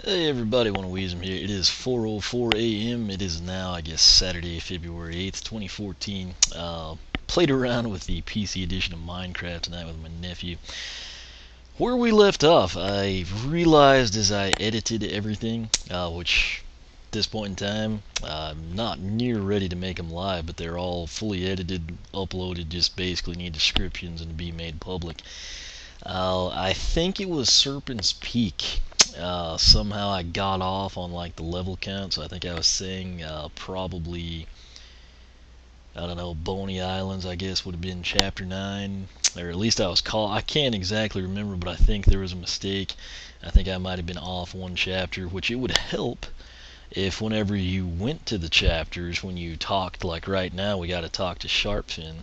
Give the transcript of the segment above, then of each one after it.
Hey everybody, Wanna Weasem here. It is 4:04 a.m. It is now, I guess, Saturday, February 8th, 2014. Played around with the PC edition of Minecraft tonight with my nephew. Where we left off, I realized as I edited everything, which at this point in time, I'm not near ready to make them live, but they're all fully edited, uploaded, just basically need descriptions and to be made public. I think it was Serpent's Peak. Somehow I got off on like the level count, so I think I was saying probably, I don't know, Boney Islands, I guess, would have been chapter 9, or at least I can't exactly remember, but I think there was a mistake. I think I might have been off one chapter, which it would help if whenever you went to the chapters, when you talked, like right now we got to talk to Sharpfin,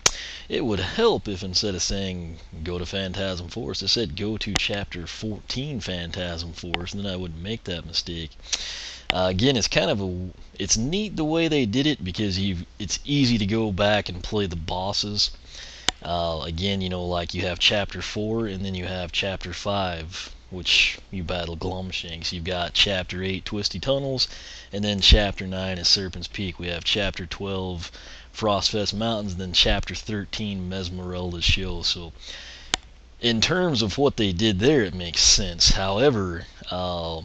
it would help if instead of saying go to Phantasm Forest, it said go to chapter 14 Phantasm Forest, and then I wouldn't make that mistake. Again, it's neat the way they did it, because it's easy to go back and play the bosses. Again, like you have chapter 4 and then you have chapter 5, which you battle Glumshanks. You've got chapter 8, Twisty Tunnels, and then chapter 9 is Serpent's Peak. We have chapter 12, Frostfest Mountains, and then chapter 13, Mesmerelda's Show. So in terms of what they did there, it makes sense. However, the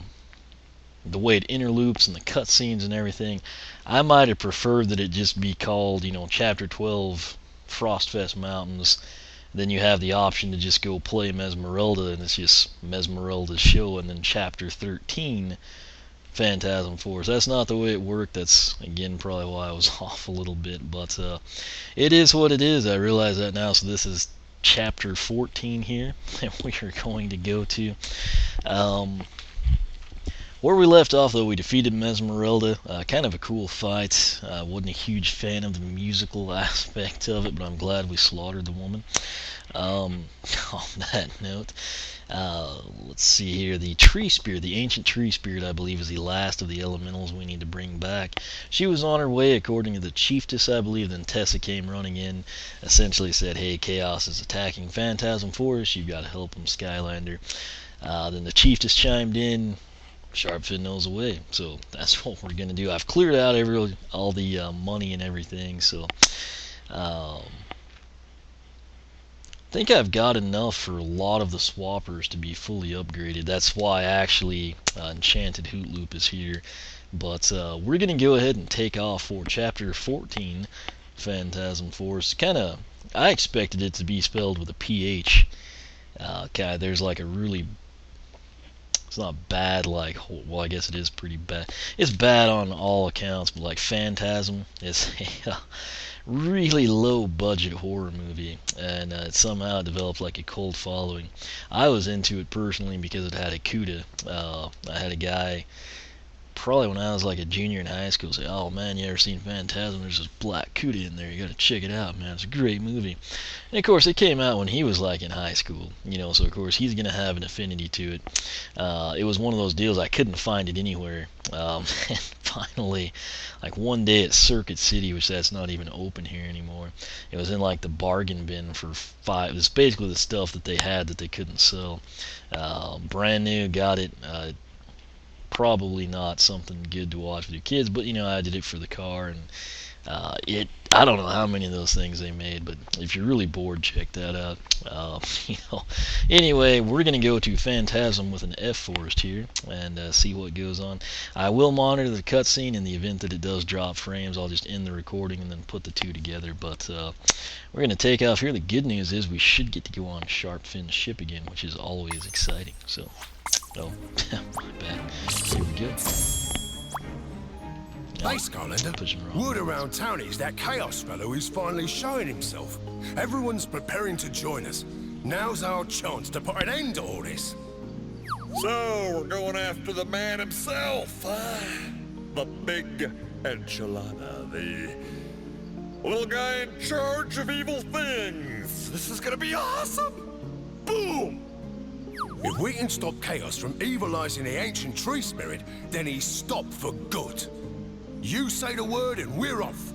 way it interloops and the cutscenes and everything, I might have preferred that it just be called, chapter 12, Frostfest Mountains. Then you have the option to just go play Mesmerelda, and it's just Mesmerelda's Show, and then chapter 13, Phantasm Force. That's not the way it worked. That's, again, probably why I was off a little bit, but it is what it is. I realize that now, so this is chapter 14 here that we are going to go to. Where we left off, though, we defeated Mesmerelda. Kind of a cool fight. Wasn't a huge fan of the musical aspect of it, but I'm glad we slaughtered the woman. On that note, let's see here. The tree spirit, the ancient tree spirit, I believe, is the last of the elementals we need to bring back. She was on her way, according to the chiefess, I believe. Then Tessa came running in, essentially said, hey, Chaos is attacking Phantasm Forest. You've got to help him, Skylander. Then the chiefess chimed in. Sharpfin knows the way, so that's what we're gonna do. I've cleared out all the money and everything, so I think I've got enough for a lot of the swappers to be fully upgraded. That's why actually Enchanted Hoot Loop is here. But we're gonna go ahead and take off for chapter 14, Phantasm Force. I expected it to be spelled with a PH. There's like a really, it's not bad, well, I guess it is pretty bad. It's bad on all accounts, but like Phantasm is a really low budget horror movie, and it somehow developed like a cult following. I was into it personally because it had a CUDA. I had a guy, probably when I was like a junior in high school, say, oh man, you ever seen Phantasm? There's this black CUDA in there, you gotta check it out, man, it's a great movie. And of course it came out when he was like in high school, so of course he's gonna have an affinity to it. It was one of those deals, I couldn't find it anywhere. And finally, like one day at Circuit City, which that's not even open here anymore, it was in like the bargain bin for $5. It was basically the stuff that they had that they couldn't sell. Brand new, got it. Probably not something good to watch with your kids, but I did it for the car, and I don't know how many of those things they made, but if you're really bored, check that out. Anyway, we're gonna go to Phantasm with an F Forest here and see what goes on. I will monitor the cutscene. In the event that it does drop frames, I'll just end the recording and then put the two together. But we're gonna take off here. The good news is we should get to go on Sharpfin's ship again, which is always exciting. So, oh, my bad. Here we go. Hey, Skylander. Word around town is that Chaos fellow is finally showing himself. Everyone's preparing to join us. Now's our chance to put an end to all this. So, we're going after the man himself, the big enchilada, the little guy in charge of evil things. This is gonna be awesome! Boom! If we can stop Chaos from evilizing the ancient tree spirit, then he's stopped for good. You say the word and we're off.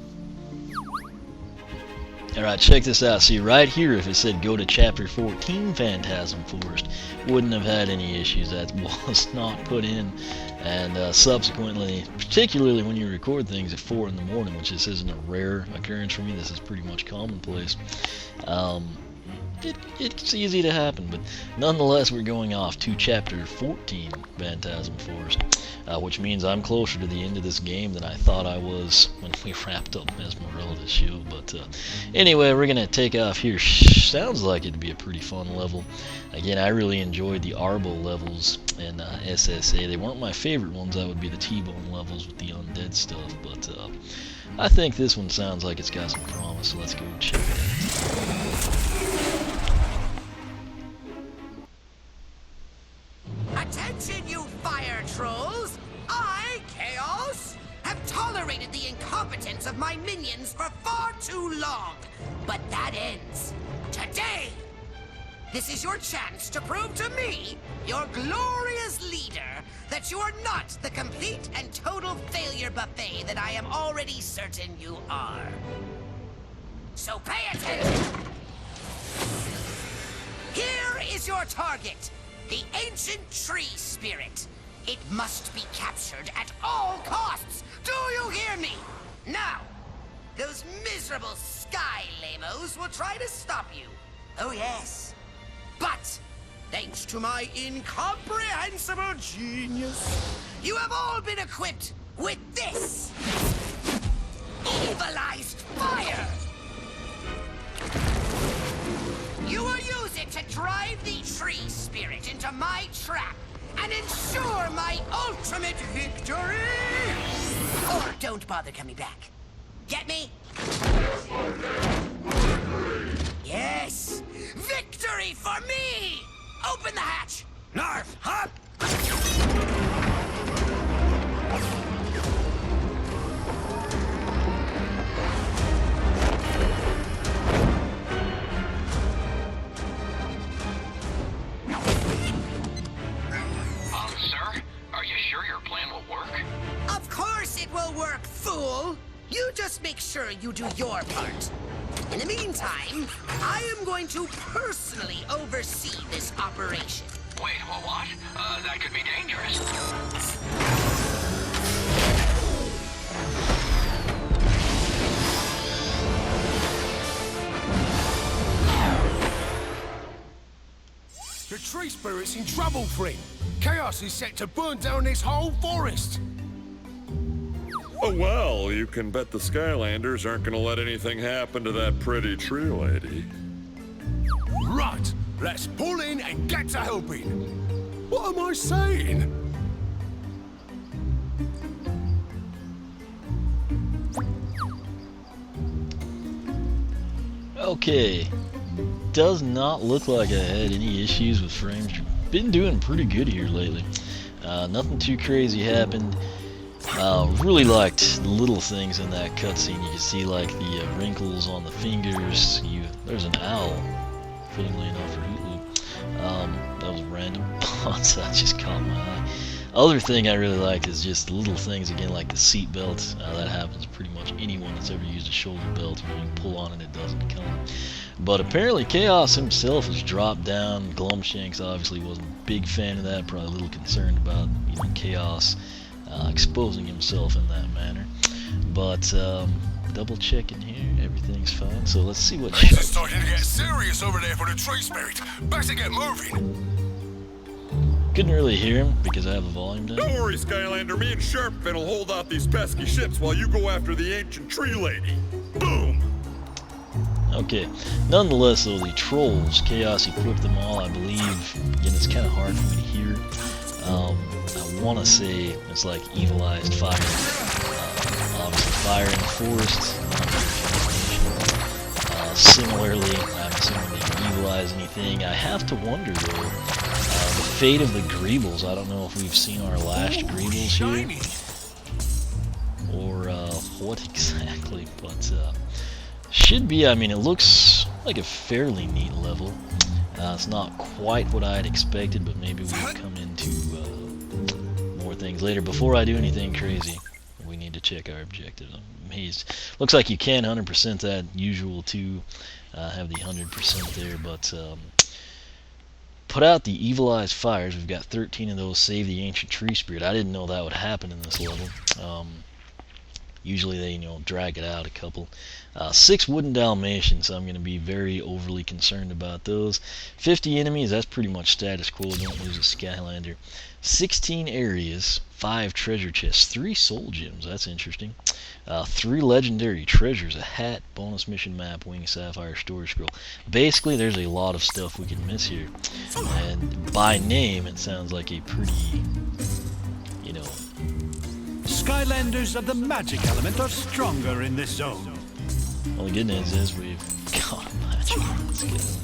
Alright, check this out. See, right here, if it said go to Chapter 14, Phantasm Forest, wouldn't have had any issues. That was not put in. And subsequently, particularly when you record things at 4 in the morning, which this isn't a rare occurrence for me, this is pretty much commonplace, it's easy to happen. But nonetheless, we're going off to Chapter 14, Phantasm Forest, which means I'm closer to the end of this game than I thought I was when we wrapped up Esmeralda's show. But anyway, we're going to take off here. Sounds like it'd be a pretty fun level. Again, I really enjoyed the Arbo levels in SSA. They weren't my favorite ones. That would be the T-Bone levels with the undead stuff. But I think this one sounds like it's got some promise. So let's go check it out. Attention, you fire trolls! I, Chaos, have tolerated the incompetence of my minions for far too long. But that ends today. This is your chance to prove to me, your glorious leader, that you are not the complete and total failure buffet that I am already certain you are. So pay attention. Here is your target. The ancient tree spirit. It must be captured at all costs. Do you hear me? Now, those miserable sky lamos will try to stop you. Oh yes. But, thanks to my incomprehensible genius, you have all been equipped with this. Evilized fire. You will use it to drive the tree spirit into my trap and ensure my ultimate victory! Or don't bother coming back. Get me? Yes! Victory for me! Open the hatch! Narf, hop! Fool! You just make sure you do your part. In the meantime, I am going to personally oversee this operation. Wait, well, what? That could be dangerous. The tree spirit's in trouble, friend. Chaos is set to burn down this whole forest. Oh, well, you can bet the Skylanders aren't gonna let anything happen to that pretty tree lady. Right, let's pull in and get to helping. What am I saying? Okay, does not look like I had any issues with frames. Been doing pretty good here lately. Nothing too crazy happened. Really liked the little things in that cutscene. You can see like the wrinkles on the fingers. There's an owl, fittingly enough for Hootloop. That was random, but that just caught my eye. Other thing I really like is just the little things again, like the seat belt. That happens to pretty much anyone that's ever used a shoulder belt. When you pull on it, it doesn't come. But apparently Chaos himself has dropped down. Glumshanks obviously wasn't a big fan of that. Probably a little concerned about Chaos exposing himself in that manner. But double checking here, everything's fine. So let's see what. Things are starting to get serious over there for the tree spirit. Better get moving. Couldn't really hear him because I have the volume down. Don't worry, Skylander. Me and Sharpfin will hold off these pesky ships while you go after the ancient tree lady. Boom! Okay. Nonetheless, though, the trolls, Chaos equipped them all, I believe. Again, it's kind of hard for me to hear. I want to say it's like evilized fire. Obviously, fire in the forest. Similarly, I'm assuming they can evilize anything. I have to wonder, though, the fate of the Greebles. I don't know if we've seen our last Greebles here, or what exactly, but should be. I mean, it looks like a fairly neat level. It's not quite what I had expected, but maybe we'll come into more things later. Before I do anything crazy, we need to check our objectives. I'm amazed. Looks like you can 100% that usual too. Have the 100% there, but put out the Evil Eyes fires. We've got 13 of those. Save the Ancient Tree Spirit. I didn't know that would happen in this level. Usually they, drag it out a couple. 6 wooden Dalmatians, so I'm going to be very overly concerned about those. 50 enemies, that's pretty much status quo. Don't lose a Skylander. 16 areas, 5 treasure chests, 3 soul gems, that's interesting. 3 legendary treasures, a hat, bonus mission map, wing sapphire, storage scroll. Basically, there's a lot of stuff we can miss here. And by name, it sounds like a pretty, Skylanders of the magic element are stronger in this zone. Well, the good news is we've got a magic. Let's get it.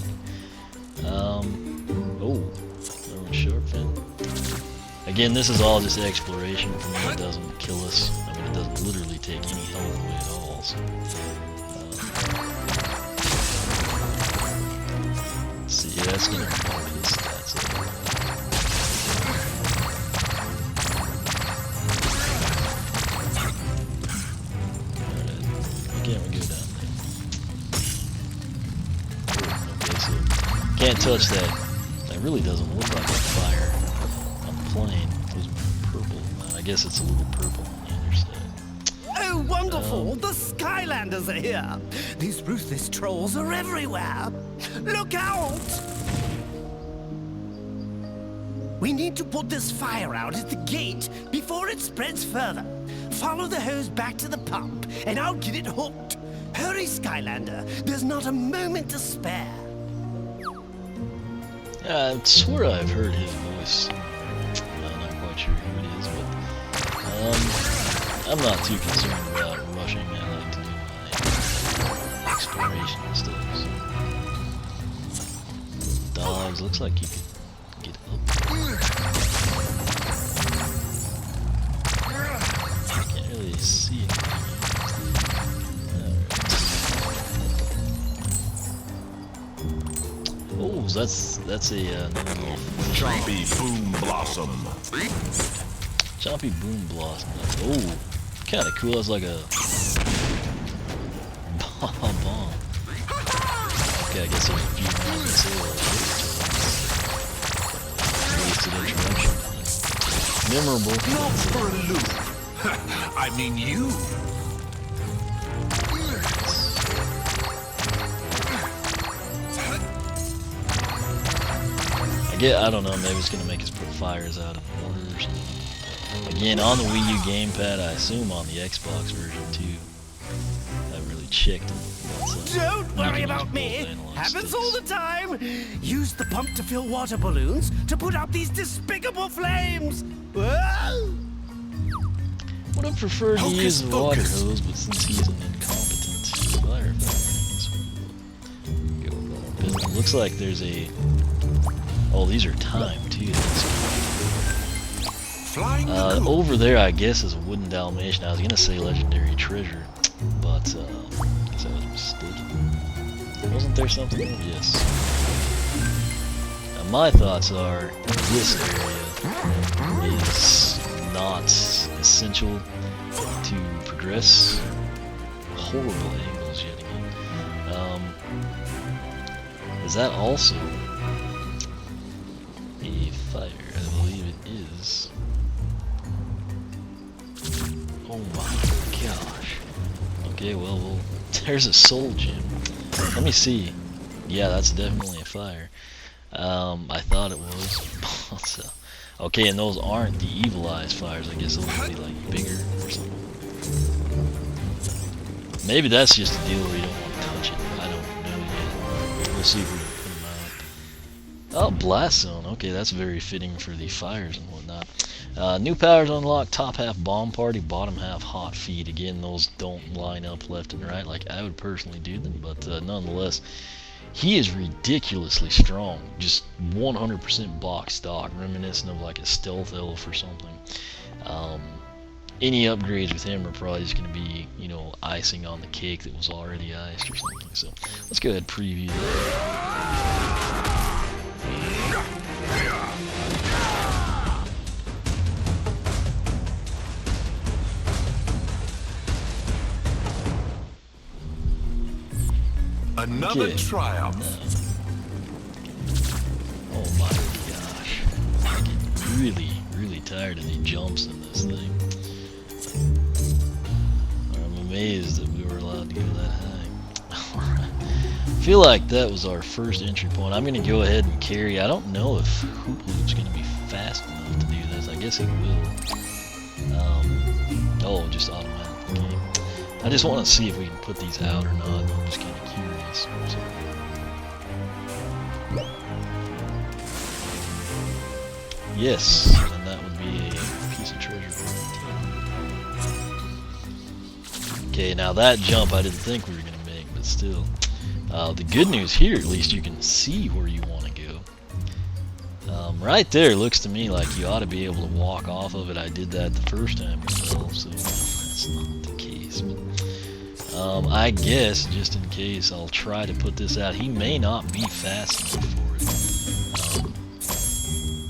Oh, sharp fin. Again, this is all just exploration for me. It doesn't kill us. I mean, it doesn't literally take any health away at all. So, let's see. Yeah, that's gonna bump his stats up. Can't we go down there? Okay, so can't touch that. That really doesn't look like a fire on the plane. It was purple. I guess it's a little purple on the other side. Oh, wonderful! The Skylanders are here! These ruthless trolls are everywhere! Look out! We need to put this fire out at the gate before it spreads further. Follow the hose back to the pump, and I'll get it hooked. Hurry, Skylander. There's not a moment to spare. I swear I've heard his voice. I'm not quite sure who it is, but I'm not too concerned about rushing. I like to do my exploration and stuff. So. Dogs, looks like you could get up. Can't really see anything. Oh, that's a another little Chompy Boom Blossom. Chompy Boom Blossom. Oh, kind of cool. It's like a bomb. Okay, I guess there's a few more to say. Wasted introduction. Memorable. Not for a loop. I mean you. I don't know, maybe it's going to make us put fires out of order or something. Again, on the Wii U gamepad, I assume on the Xbox version too. I haven't really checked it. Don't worry about me. Happens all the time. Use the pump to fill water balloons to put out these despicable flames. Whoa! Would have preferred to use the water hose, but since he's an incompetent fireman, go with that. It looks like there's a... Oh, these are timed too. Over there, I guess, is a wooden Dalmatian. I was gonna say legendary treasure, but I guess I was mistaken. Wasn't there something? Yes. Now, my thoughts are this area is not essential to progress. Horrible angles yet again. Is that also a fire? I believe it is. Oh my gosh. Okay, well, there's a soul gem. Let me see. Yeah, that's definitely a fire. I thought it was. So, okay, and those aren't the Evil Eyes fires. I guess those would be like bigger or something. Maybe that's just a deal where you don't want to touch it. I don't know yet. We'll see if we can put them out. Oh, Blast Zone. Okay, that's very fitting for the fires and whatnot. New powers unlocked. Top half Bomb Party, bottom half Hot Feet. Again, those don't line up left and right like I would personally do them, but nonetheless, he is ridiculously strong. Just 100% box stock, reminiscent of like a Stealth Elf or something. Any upgrades with him are probably just going to be, you know, icing on the cake that was already iced or something. So let's go ahead and preview that. another Okay. triumph. Oh my gosh. I get really, really tired of the jumps in this thing. I'm amazed that we were allowed to go that high. Alright. I feel like that was our first entry point. I'm going to go ahead and carry. I don't know if Hoop Loop's going to be fast enough to do this. I guess he will. Oh, just automatic. Okay. I just want to see if we can put these out or not. I'm just kind of curious. So. Yes, and that would be a piece of treasure for the team. Okay, now that jump I didn't think we were going to make, but still. The good news here, at least you can see where you want to go. Right there looks to me like you ought to be able to walk off of it. I did that the first time as well, so that's not the case. But, I guess, just in case, I'll try to put this out. He may not be fast enough for it.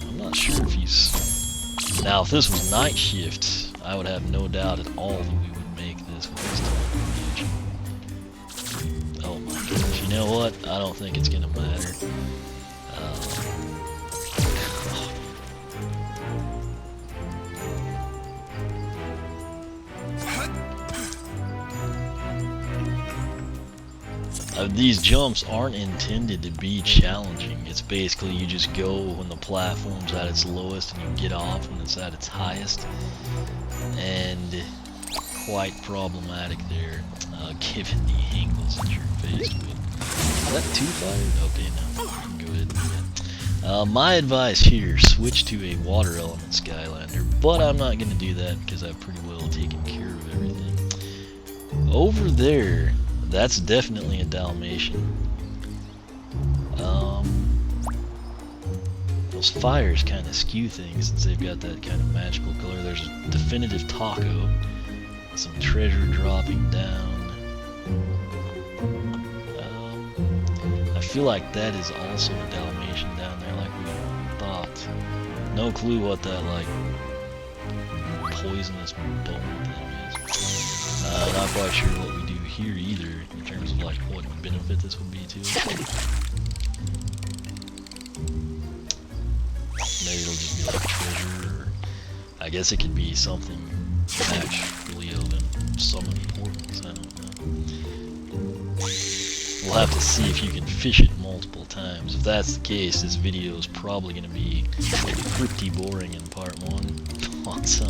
I'm not sure if he's... Now, if this was night shift, I would have no doubt at all that we would make this with this time. Oh my gosh, you know what? I don't think it's gonna matter. These jumps aren't intended to be challenging. It's basically you just go when the platform's at its lowest and you get off when it's at its highest. And quite problematic there, given the angles that you're faced with. Is that too fired? Okay, no. You can go ahead and do that. My advice here, switch to a water element Skylander, but I'm not going to do that because I've pretty well taken care of everything. Over there, that's definitely a Dalmatian. Those fires kind of skew things since they've got that kind of magical color. There's a definitive taco. Some treasure dropping down. I feel like that is also a Dalmatian down there like we thought. No clue what that like poisonous bone thing is. Not quite sure what we do here either in terms of like what benefit this would be to us. Maybe it'll just be like treasure, or I guess it could be something actually of some importance, I don't know. We'll have to see if you can fish it multiple times. If that's the case, this video is probably going to be pretty boring in part 1. But,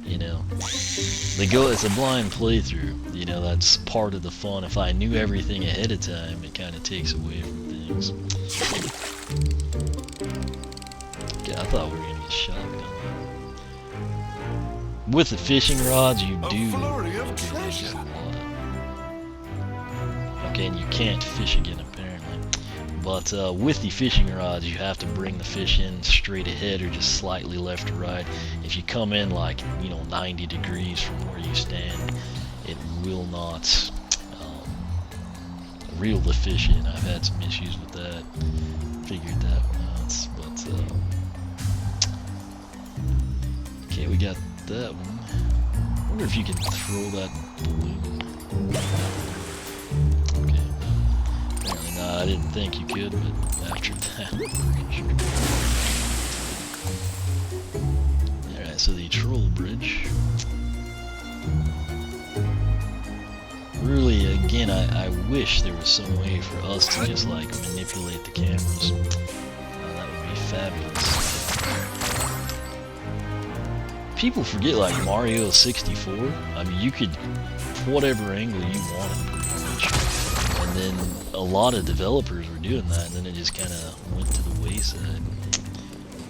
you know, it's a blind playthrough. You know, that's part of the fun. If I knew everything ahead of time, it kind of takes away from things. Yeah, I thought we were going to get shocked on that. With the fishing rods, you do... Okay, and you can't fish again, apparently. But with the fishing rods, you have to bring the fish in straight ahead or just slightly left or right. If you come in like, 90 degrees from where you stand, it will not reel the fish in. I've had some issues with that. Figured that one out. But, okay, we got that one. I wonder if you can throw that balloon. I didn't think you could, but after that, Alright, so the troll bridge. Really, again, I wish there was some way for us to just, like, manipulate the cameras. That would be fabulous. People forget, like, Mario 64. I mean, you could, whatever angle you wanted, pretty much. And then a lot of developers were doing that, and then it just kind of went to the wayside.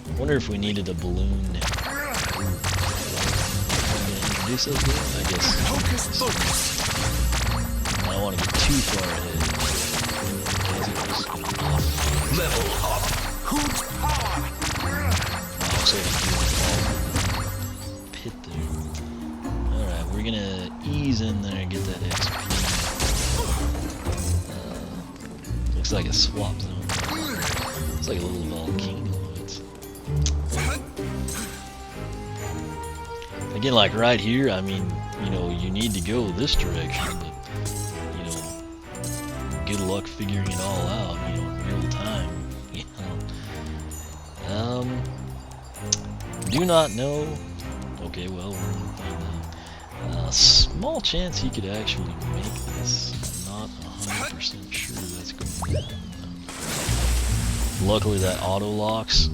I wonder if we needed a balloon. Introduce us there? I guess. Hocus pocus. I don't want to get too far ahead. Level up. Hoot power. So pit there. Alright, we're gonna ease in there and get that XP. Looks like a swap zone. It's like a little volcano. Again, like right here, I mean, you need to go this direction, but, good luck figuring it all out, you know, real time. You know. Do not know. Okay, well, we're gonna find out. Small chance he could actually make this. I'm not 100% sure that's going to happen. Luckily that auto locks,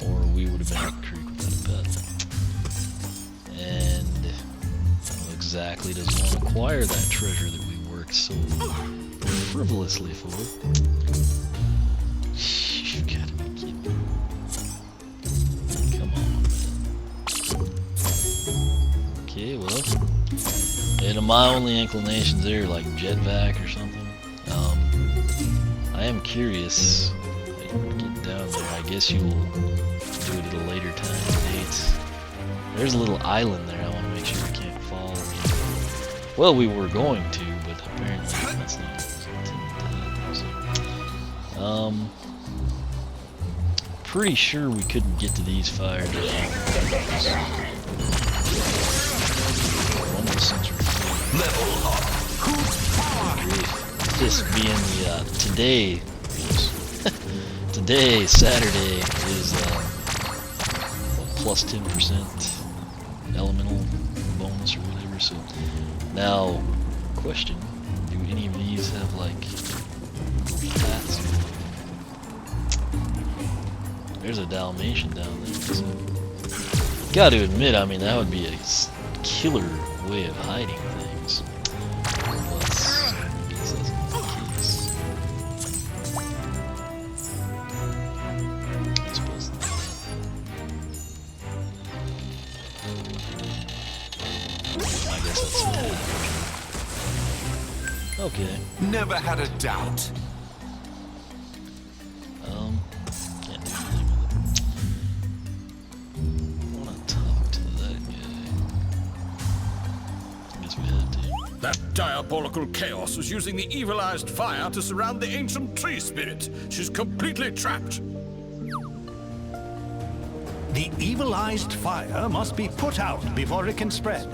or we would have been at the creek without a pet. And exactly doesn't want to acquire that treasure that we worked so frivolously for. You gotta be kidding me. Come on, man. Okay, well, and my only inclinations there, like jetpack or something. I am curious. Get down there. I guess you'll do it at a later time and date. There's a little island there. I want to make sure we can't fall. Well, we were going to, but apparently that's not what was intended to happen. Pretty sure we couldn't get to these fire dams. Level up. This being the today, Saturday, is plus 10% elemental bonus or whatever. So now, question: do any of these have like paths? There's a Dalmatian down there. So. Got to admit, I mean that would be a killer way of hiding things. Okay. Never had a doubt. Can't do anything with it. I wanna talk to that guy. I guess we have to. That diabolical chaos was using the evilized fire to surround the ancient tree spirit. She's completely trapped. The evilized fire must be put out before it can spread.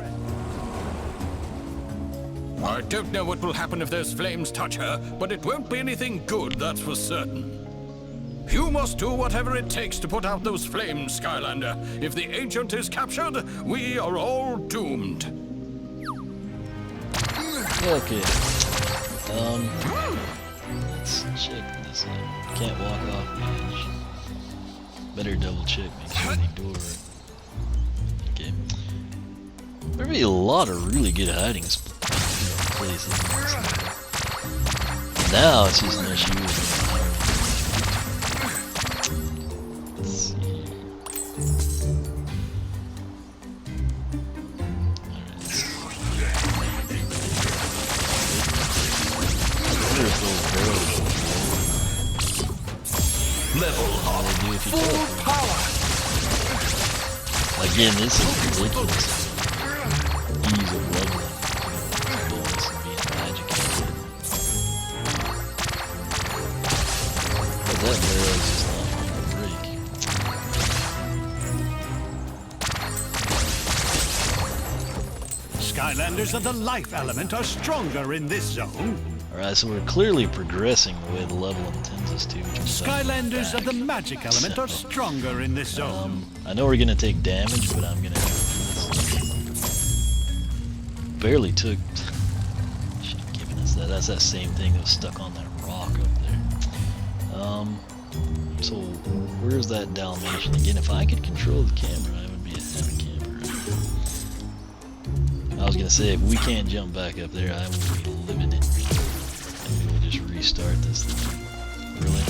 I don't know what will happen if those flames touch her, but it won't be anything good, that's for certain. You must do whatever it takes to put out those flames, Skylander. If the Ancient is captured, we are all doomed. Okay. Let's check this out. Can't walk off the edge. Better double check, make sure they door it. Okay. There'd be a lot of really good hiding places. Now it's just an issue with let's see. Level up. Full power. Again, this is ridiculous. Ease of leveling. Bonus and being magic. But that barrel is just not going to break. Skylanders of the life element are stronger in this zone. Alright, so we're clearly progressing the way the level intends us to. Skylanders of the magic element are stronger in this zone. I know we're gonna take damage, but I'm gonna go for this. Barely took. Should have given us that. That's that same thing that was stuck on that rock up there. So where's that Dalmatian again? If I could control the camera, I would be a happy camper. I was gonna say if we can't jump back up there, I will be living it. And we will just restart this thing. Really?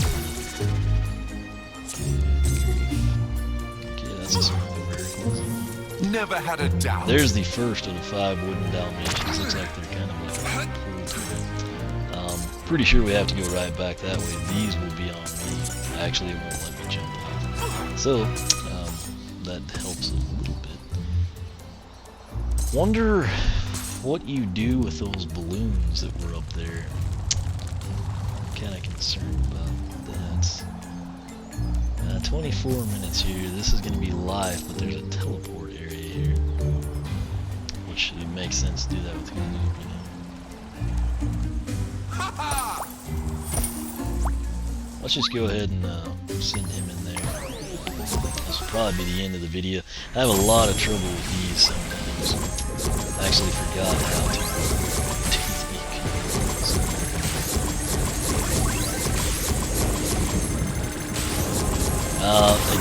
Okay, that's a small miracle. Never had a doubt. There's the first of the 5 wooden Dalmatians. Looks like they're kind of like a pool. Pretty sure we have to go right back that way. These will be on me. Actually, it won't let me jump off. So, that helps a little bit. Wonder what you do with those balloons that were up there. I'm kind of concerned about that. 24 minutes here. This is going to be live, but there's a teleport area here. Which it makes sense to do that with Hulu, you know. Ha ha! let's just go ahead and send him in there. This will probably be the end of the video. I have a lot of trouble with these sometimes. I actually forgot how to do the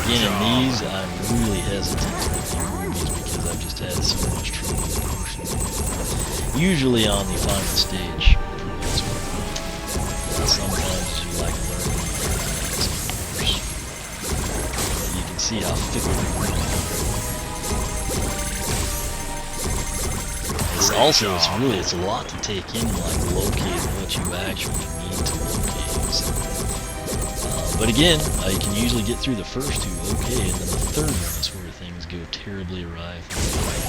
again, in these, I'm really hesitant to review movies because I've just had so much trouble with portions. Usually on the final stage, for the most part. Sometimes you like learning things, but you can see how fickle they are. It's a lot to take in, like locate what you actually need to locate. So. But again, you can usually get through the first two okay, and then the third one is where things go terribly awry.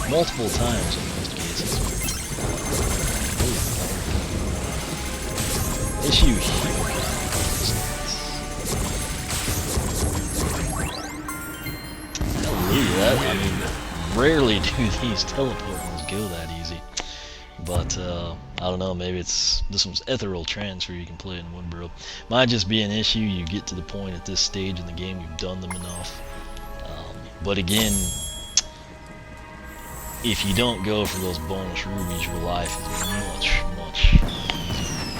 Multiple times in most cases. Issue here. Hallelujah, I mean, rarely do these teleport ones go that easy. But, I don't know, maybe this one's ethereal transfer, you can play in Woodborough. Might just be an issue, you get to the point at this stage in the game, you've done them enough. But again, if you don't go for those bonus rubies, your life is much, much easier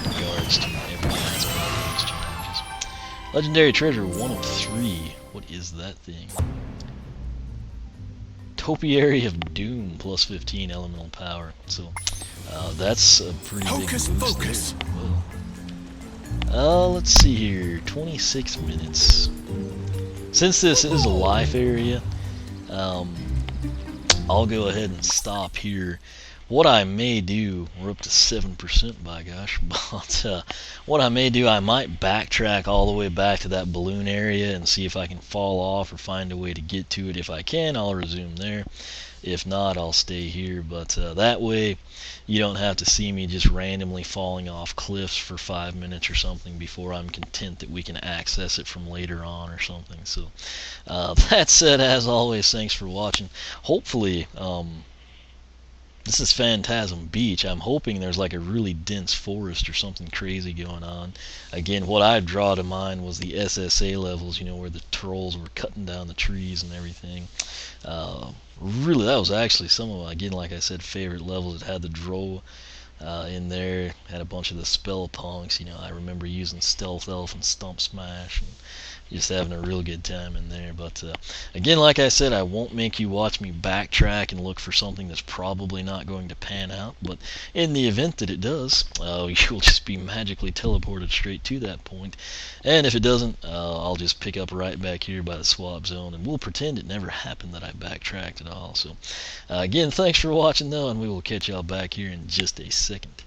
in regards to every aspect of these challenges. Legendary Treasure 103, what is that thing? Topiary of Doom, plus 15 elemental power. So, that's a pretty big boost Focus. Whoa. Let's see here, 26 minutes. Since this is a life area, I'll go ahead and stop here. What I may do, we're up to 7% by gosh, but what I may do, I might backtrack all the way back to that balloon area and see if I can fall off or find a way to get to it. If I can, I'll resume there. If not, I'll stay here, but that way you don't have to see me just randomly falling off cliffs for 5 minutes or something before I'm content that we can access it from later on or something. So that said, as always, thanks for watching. Hopefully, this is Fantasm Beach. I'm hoping there's like a really dense forest or something crazy going on. Again, what I draw to mind was the SSA levels, you know, where the trolls were cutting down the trees and everything. Really, that was actually some of my, again, like I said, favorite levels. It had the Drow in there, had a bunch of the spell punks. You know, I remember using Stealth Elf and Stump Smash, and just having a real good time in there. But again, like I said, I won't make you watch me backtrack and look for something that's probably not going to pan out. But in the event that it does, you'll just be magically teleported straight to that point. And if it doesn't, I'll just pick up right back here by the swap zone, and we'll pretend it never happened that I backtracked at all. So again, thanks for watching though, and we will catch y'all back here in just a second.